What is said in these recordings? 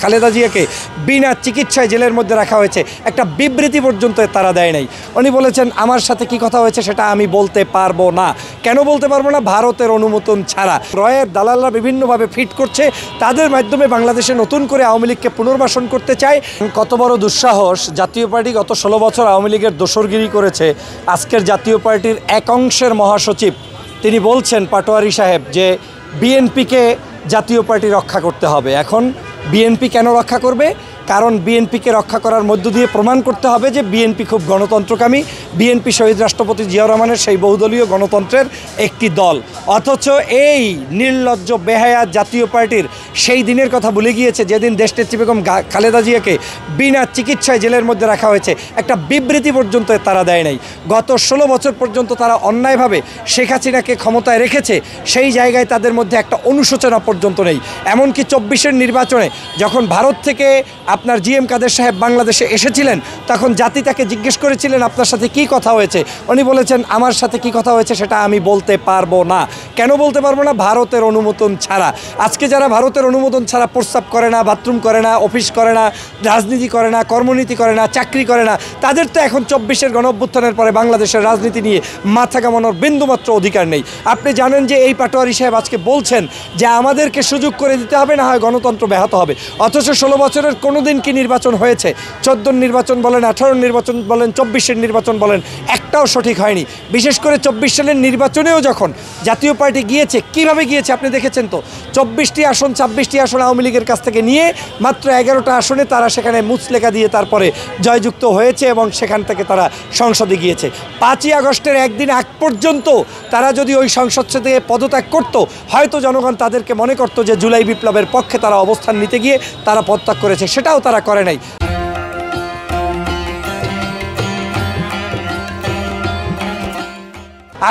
খালেদা জিয়াকে বিনা চিকিৎসায় জেলের মধ্যে রাখা হয়েছে, একটা বিবৃতি পর্যন্ত তারা দেয় নাই। উনি বলেছেন আমার সাথে কি কথা হয়েছে সেটা আমি বলতে পারবো না। কেন বলতে পারবো না? ভারতের অনুমোদন ছাড়া। রয়ের দালালরা বিভিন্নভাবে ফিট করছে, তাদের মাধ্যমে বাংলাদেশে নতুন করে আওয়ামী লীগকে পুনর্বাসন করতে চায়। কত বড় দুঃসাহস! জাতীয় পার্টি গত 16 বছর আওয়ামী লীগের দোসরগিরি করেছে। আজকের জাতীয় পার্টির এক অংশের মহাসচিব তিনি বলছেন, পাটোয়ারি সাহেব, যে বিএনপিকে জাতীয় পার্টি রক্ষা করতে হবে। এখন বিএনপি কেন রক্ষা করবে? কারণ বিএনপিকে রক্ষা করার মধ্য দিয়ে প্রমাণ করতে হবে যে বিএনপি খুব গণতন্ত্রকামী, বিএনপি শহীদ রাষ্ট্রপতি জিয়াউর রহমানের সেই বহুদলীয় গণতন্ত্রের একটি দল। অথচ এই নির্লজ্জ বেহায়া জাতীয় পার্টির সেই দিনের কথা ভুলে গিয়েছে যেদিন দেশনেত্রী বেগম খালেদা জিয়াকে বিনা চিকিৎসায় জেলের মধ্যে রাখা হয়েছে, একটা বিবৃতি পর্যন্ত তারা দেয় নাই। গত 16 বছর পর্যন্ত তারা অন্যায়ভাবে শেখ হাসিনাকে ক্ষমতায় রেখেছে, সেই জায়গায় তাদের মধ্যে একটা অনুশোচনা পর্যন্ত নেই। এমনকি 24-এর নির্বাচনে যখন ভারত থেকে আপনার জিএম কাদের সাহেব বাংলাদেশে এসেছিলেন, তখন জাতি তাকে জিজ্ঞেস করেছিলেন আপনার সাথে কি কথা হয়েছে। উনি বলেছেন আমার সাথে কি কথা হয়েছে সেটা আমি বলতে পারবো না। কেন বলতে পারবো না? ভারতের অনুমোদন ছাড়া। আজকে যারা ভারতের অনুমোদন ছাড়া প্রস্তাব করে না, বাথরুম করে না, অফিস করে না, রাজনীতি করে না, কর্মনীতি করে না, চাকরি করে না, তাদের তো এখন 24-এর গণঅভ্যুত্থানের পরে বাংলাদেশের রাজনীতি নিয়ে মাথা কামানোর বিন্দুমাত্র অধিকার নেই। আপনি জানেন যে এই পাটোয়ারি সাহেব আজকে বলছেন যে আমাদেরকে সুযোগ করে দিতে হবে, না হয় গণতন্ত্র ব্যাহত হবে। অথচ 16 বছরের কোনো দিন কি নির্বাচন হয়েছে? 14 নির্বাচন বলেন, 18 নির্বাচন বলেন, 24-এর নির্বাচন বলেন, একটাও সঠিক হয়নি। বিশেষ করে 24 সালের নির্বাচনেও যখন জাতীয় পার্টি গিয়েছে, কিভাবে গিয়েছে আপনি দেখেছেন তো। 24টি আসন, 26টি আসন আওয়ামী লীগের কাছ থেকে নিয়ে মাত্র 11টা আসনে তারা সেখানে মুচলেখা দিয়ে তারপরে জয়যুক্ত হয়েছে এবং সেখান থেকে তারা সংসদে গিয়েছে। 5ই আগস্টের একদিন আগ পর্যন্ত তারা যদি ওই সংসদ থেকে পদত্যাগ করত, হয়তো জনগণ তাদেরকে মনে করত যে জুলাই বিপ্লবের পক্ষে তারা অবস্থান নিতে গিয়ে তারা পদত্যাগ করেছে। সেটাও তারা করে নাই।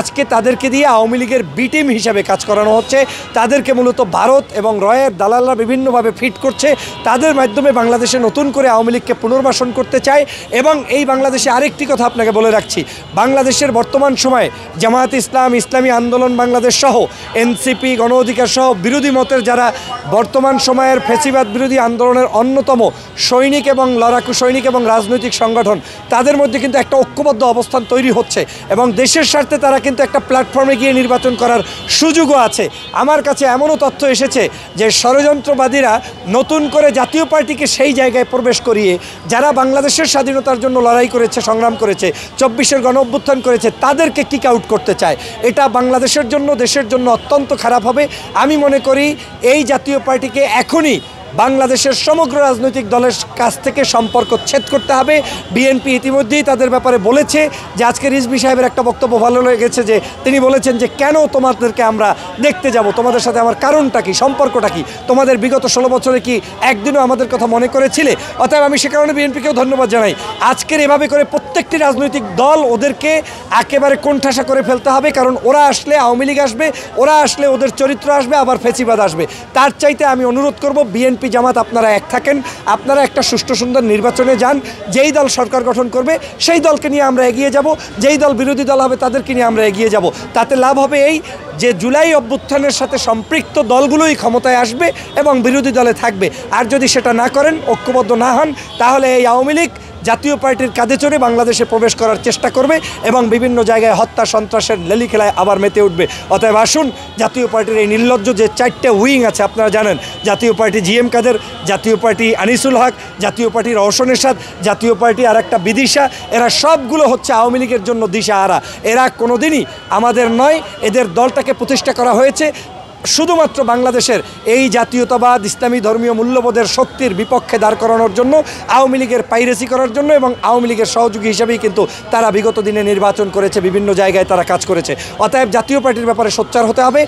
আজকে তাদেরকে দিয়ে আওয়ামী লীগের বি টিম হিসাবে কাজ করানো হচ্ছে। তাদেরকে মূলত ভারত এবং রয়ের দালালরা বিভিন্নভাবে ফিট করছে, তাদের মাধ্যমে বাংলাদেশে নতুন করে আওয়ামী লীগকে পুনর্বাসন করতে চায়। এবং এই বাংলাদেশে আরেকটি কথা আপনাকে বলে রাখছি, বাংলাদেশের বর্তমান সময়ে জামায়াত ইসলাম, ইসলামী আন্দোলন বাংলাদেশ সহ এনসিপি, গণ অধিকার সহ বিরোধী মতের যারা বর্তমান সময়ের ফ্যাসিবাদ বিরোধী আন্দোলনের অন্যতম সৈনিক এবং লড়াকু সৈনিক এবং রাজনৈতিক সংগঠন, তাদের মধ্যে কিন্তু একটা ঐক্যবদ্ধ অবস্থান তৈরি হচ্ছে এবং দেশের স্বার্থে তারা কিন্তু একটা প্ল্যাটফর্মে গিয়ে নির্বাচন করার সুযোগও আছে। আমার কাছে এমনও তথ্য এসেছে যে ষড়যন্ত্রবাদীরা নতুন করে জাতীয় পার্টিকে সেই জায়গায় প্রবেশ করিয়ে যারা বাংলাদেশের স্বাধীনতার জন্য লড়াই করেছে, সংগ্রাম করেছে, 24-এর গণঅভ্যুত্থান করেছে, তাদেরকে কিক আউট করতে চায়। এটা বাংলাদেশের জন্য, দেশের জন্য অত্যন্ত খারাপ হবে। আমি মনে করি এই জাতীয় পার্টিকে এখনই বাংলাদেশের সমগ্র রাজনৈতিক দলের কাছ থেকে সম্পর্ক ছেদ করতে হবে। বিএনপি ইতিমধ্যেই তাদের ব্যাপারে বলেছে যে আজকে রিজভী সাহেবের একটা বক্তব্য ভালো লেগেছে, যে তিনি বলেছেন যে কেন তোমাদেরকে আমরা দেখতে যাব, তোমাদের সাথে আমার কারণটা কি, সম্পর্কটা কি, তোমাদের বিগত 16 বছরে কি একদিনও আমাদের কথা মনে করেছিলে? অতএব আমি সে কারণে বিএনপিকেও ধন্যবাদ জানাই। আজকের এভাবে করে প্রত্যেকটি রাজনৈতিক দল ওদেরকে একেবারে কোণঠাসা করে ফেলতে হবে, কারণ ওরা আসলে আওয়ামী লীগ আসবে, ওরা আসলে ওদের চরিত্র আসবে, আবার ফেসিবাদ আসবে। তার চাইতে আমি অনুরোধ করব বিএনপি জামাত আপনারা এক থাকেন, আপনারা একটা সুষ্ঠু সুন্দর নির্বাচনে যান। যেই দল সরকার গঠন করবে সেই দলকে নিয়ে আমরা এগিয়ে যাব, যেই দল বিরোধী দল হবে তাদেরকে নিয়ে আমরা এগিয়ে যাব। তাতে লাভ হবে এই যে জুলাই অভ্যুত্থানের সাথে সম্পৃক্ত দলগুলোই ক্ষমতায় আসবে এবং বিরোধী দলে থাকবে। আর যদি সেটা না করেন, ঐক্যবদ্ধ না হন, তাহলে এই আওয়ামী লীগ জাতীয় পার্টির কাঁধে চড়ে বাংলাদেশে প্রবেশ করার চেষ্টা করবে এবং বিভিন্ন জায়গায় হত্যা সন্ত্রাসের লেলি খেলায় আবার মেতে উঠবে। অতএব আসুন, জাতীয় পার্টির এই নির্লজ্জ যে 4টে উইং আছে আপনারা জানেন, জাতীয় পার্টি জিএম কাদের, জাতীয় পার্টি আনিসুল হক, জাতীয় পার্টি রওশন এরশাদ, জাতীয় পার্টি আর একটা বিদিশা, এরা সবগুলো হচ্ছে আওয়ামী লীগের জন্য দিশাহারা। এরা কোনোদিনই আমাদের নয়। এদের দলটাকে প্রতিষ্ঠা করা হয়েছে শুধুমাত্র বাংলাদেশের এই জাতীয়তাবাদ, ইসলামী ধর্মীয় মূল্যবোধের শক্তির বিপক্ষে দাঁড় করানোর জন্য, আওয়ামী লীগের পাইরেসি করার জন্য এবং আওয়ামী লীগের সহযোগী হিসাবেই কিন্তু তারা বিগত দিনে নির্বাচন করেছে, বিভিন্ন জায়গায় তারা কাজ করেছে। অতএব জাতীয় পার্টির ব্যাপারে সোচ্চার হতে হবে।